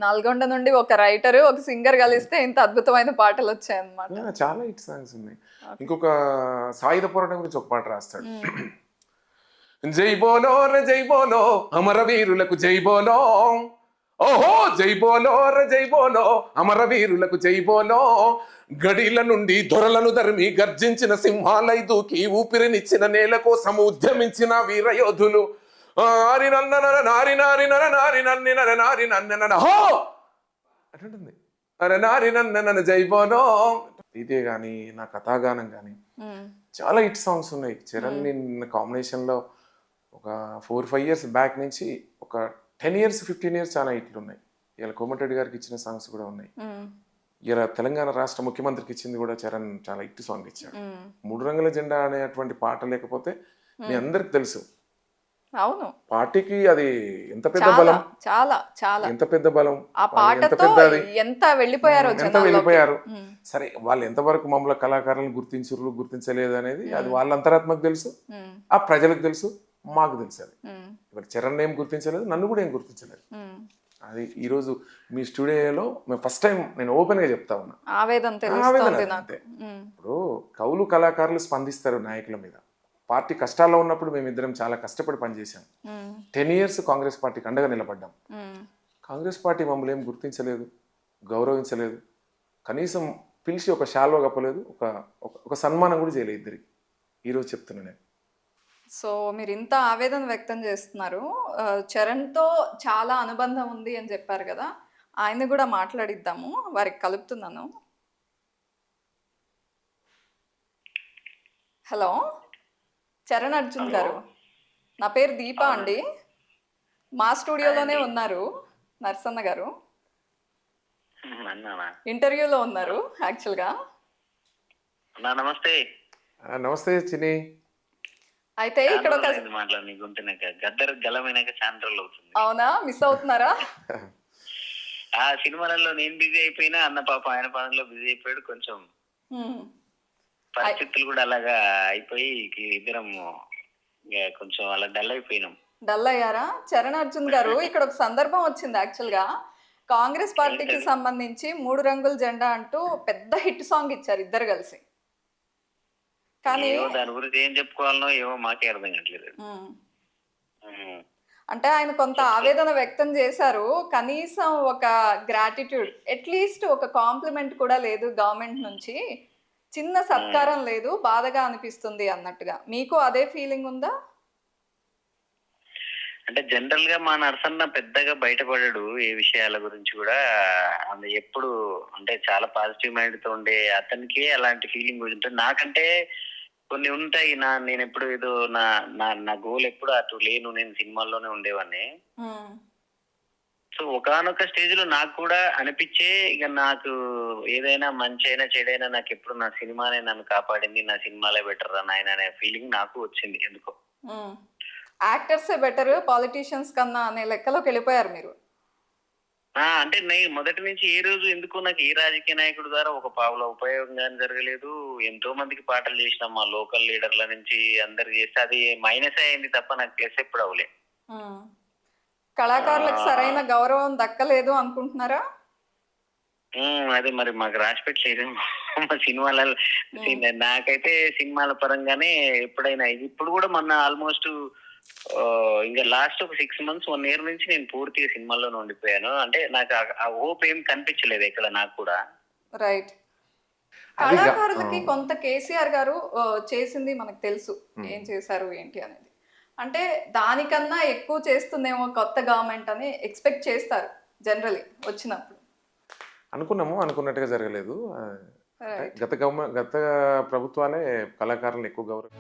నల్గొండ నుండి ఒక రైటర్ ఒక సింగర్ కలిస్తే ఇంత అద్భుతమైన పాటలు వచ్చాయి అన్నమాట. చాలా హిట్ సాంగ్స్ ఉన్నాయి. ఇంకొక సాయుధ పోరాటం గురించి ఒక పాట రాస్తాడు. జై బోలో రే జై బోలో అమరవీరులకు జై బోలో, ఓహో జై బోలో రే జై బోలో అమరవీరులకు జై బోలో, గడిల నుండి దొరలను ధర్మి గర్జించిన సింహాలై దూకి ఊపిరినిచ్చిన నేల కోసం ఉద్యమించిన వీరయోధులు, ఆరి నన్న నారి నారి నర నారి నన్ని నర నారి నన్న హో అంటుంది. అరే నారి నన్న జై బోలో. ఇదే గాని నా కథాగానం గాని చాలా హిట్ సాంగ్స్ ఉన్నాయి. చరణ్ కాంబినేషన్ లో ఒక 4-5 years బ్యాక్ నుంచి ఒక 10 years 15 years చాలా హిట్లు ఉన్నాయి. ఇలా కోమటిరెడ్డి గారికి ఇచ్చిన సాంగ్స్ కూడా ఉన్నాయి. ఇలా తెలంగాణ రాష్ట్ర ముఖ్యమంత్రికి ఇచ్చింది కూడా చరణ్ చాలా హిట్ సాంగ్ ఇచ్చాడు. 3 రంగుల జెండా అనేటువంటి పాట లేకపోతే మీ అందరికి తెలుసు, అవును, పార్టీకి అది ఎంత పెద్ద బలం, చాలా చాలా ఎంత పెద్ద బలం, ఆ పాటతో ఎంత వెళ్ళిపోయారు. సరే వాళ్ళు ఎంతవరకు మమ్మల్ని కళాకారులను గుర్తించరు గుర్తించలేదు అనేది అది వాళ్ళ అంతరాత్మకు తెలుసు, ఆ ప్రజలకు తెలుసు, మాకు తెలుసు. అది ఇప్పుడు చరణ్ ఏం గుర్తించలేదు, నన్ను కూడా ఏం గుర్తించలేదు. అది ఈరోజు మీ స్టూడియోలో మేము ఫస్ట్ టైం నేను ఓపెన్ గా చెప్తా ఉన్నా, ఆవేదన అంతే. ఇప్పుడు కవులు కళాకారులు స్పందిస్తారు నాయకుల మీద. పార్టీ కష్టాల్లో ఉన్నప్పుడు మేమిద్దరం చాలా కష్టపడి పనిచేసాం. 10 years కాంగ్రెస్ పార్టీకి అండగా నిలబడ్డాం. కాంగ్రెస్ పార్టీ మమ్మల్ని ఏం గుర్తించలేదు, గౌరవించలేదు, కనీసం పిలిచి ఒక శాల్వా కప్పలేదు, ఒక సన్మానం కూడా చేయలేదు ఇద్దరికి. ఈరోజు చెప్తున్నా నేను. సో మీరు ఇంత ఆవేదన వ్యక్తం చేస్తున్నారు, చరణ్తో చాలా అనుబంధం ఉంది అని చెప్పారు కదా, ఆయన కూడా మాట్లాడిద్దాము, వారికి కలుపుతున్నాను. హలో చరణ్ అర్జున్ గారు, నా పేరు దీప అండి, మా స్టూడియోలోనే ఉన్నారు నరసన్న గారు, ఇంటర్వ్యూలో ఉన్నారు యాక్చువల్గా. నమస్తే. నమస్తే చిన్ని. అయితే ఇక్కడ ఒక అవునా, మిస్ అవుతున్నారా? ఆ సినిమాలలో నేను బిజీ అయిపోయినా, అన్న పాప ఆయన పనుల్లో బిజీ అయిపోయాడు. కొంచెం పరిస్థితులు కూడా అలాగా అయిపోయి ఇద్దరం కొంచెం అలా డల్ అయిపోయినాం. డల్ అయ్యారా? చరణ్ అర్జున్ గారు, ఇక్కడ ఒక సందర్భం వచ్చింది యాక్చువల్గా. కాంగ్రెస్ పార్టీకి సంబంధించి 3 రంగుల జెండా అంటూ పెద్ద హిట్ సాంగ్ ఇచ్చారు ఇద్దరు కలిసి. కానీ దాని గురించి ఏం చెప్పుకోవాలనో ఏమో మాకే అర్థం కావట్లేదు. అంటే ఆయన కొంత ఆవేదన వ్యక్తం చేశారు, కనీసం ఒక గ్రాటిట్యూడ్, అట్లీస్ట్ ఒక కాంప్లిమెంట్ కూడా లేదు గవర్నమెంట్ నుంచి, చిన్న సత్కారం లేదు, బాధగా అనిపిస్తుంది అన్నట్టుగా. మీకు అదే ఫీలింగ్ ఉందా? అంటే జనరల్ గా మా నరసన్న పెద్దగా బయటపడాడు ఏ విషయాల గురించి కూడా. ఎప్పుడు అంటే చాలా పాజిటివ్ మైండ్ తో ఉండే అతనికి అలాంటి ఫీలింగ్ ఉంటుంది. నాకంటే కొన్ని ఉంటాయి, నేను ఎప్పుడు ఏదో నా గోల్ ఎప్పుడు అటు లేను, నేను సినిమాల్లోనే ఉండేవాడిని. సో ఒకానొక స్టేజ్ లో నాకు కూడా అనిపించే, ఇక నాకు ఏదైనా మంచి అయినా చెడైనా నాకు ఎప్పుడు నా సినిమానే నన్ను కాపాడింది, నా సినిమాలే బెటర్ రా నాయన అనే ఫీలింగ్ నాకు వచ్చింది ఎందుకో. యాక్టర్సే బెటర్ పాలిటీషియన్స్ కన్నా అనే లెక్కలోకి వెళ్ళిపోయారు మీరు. అంటే నేను మొదటి నుంచి ఏ రోజు ఎందుకో నాకు ఏ రాజకీయ నాయకుడి ద్వారా ఒక పావుల ఉపయోగం కానీ జరగలేదు. ఎంతో మందికి పాటలు చేసినాం, మా లోకల్ లీడర్ల నుంచి అందరు చేస్తే అది మైనస్ అయింది తప్ప నాకు ప్లస్ ఎప్పుడు అవలే. కళాకారులకు సరైన గౌరవం దక్కలేదు అనుకుంటున్నారా? అది మరి మాకు రాసి పెట్టలేదు మా సినిమాలలో. నాకైతే సినిమాల పరంగానే ఎప్పుడైనా, ఇప్పుడు కూడా మొన్న ఆల్మోస్ట్ ఇంకా లాస్ట్ ఒక 6 months 1 year నుంచి నేను పూర్తిగా సినిమాల్లోనే ఉండిపోయాను. అంటే నాకు ఆ హోప్ ఏం కనిపించలేదు ఇక్కడ నాకు కూడా. రైట్. కళాకారులకి కొంత కేసీఆర్ గారు చేసింది మనకు తెలుసు, ఏం చేశారు ఏంటి అనేది. అంటే దానికన్నా ఎక్కువ చేస్తుందేమో కొత్త గవర్నమెంట్ అని ఎక్స్పెక్ట్ చేస్తారు జనరలీ వచ్చినప్పుడు. అనుకున్నాము, అనుకున్నట్టుగా జరగలేదు. గత ప్రభుత్వాలే కళాకారులను ఎక్కువ గౌరవం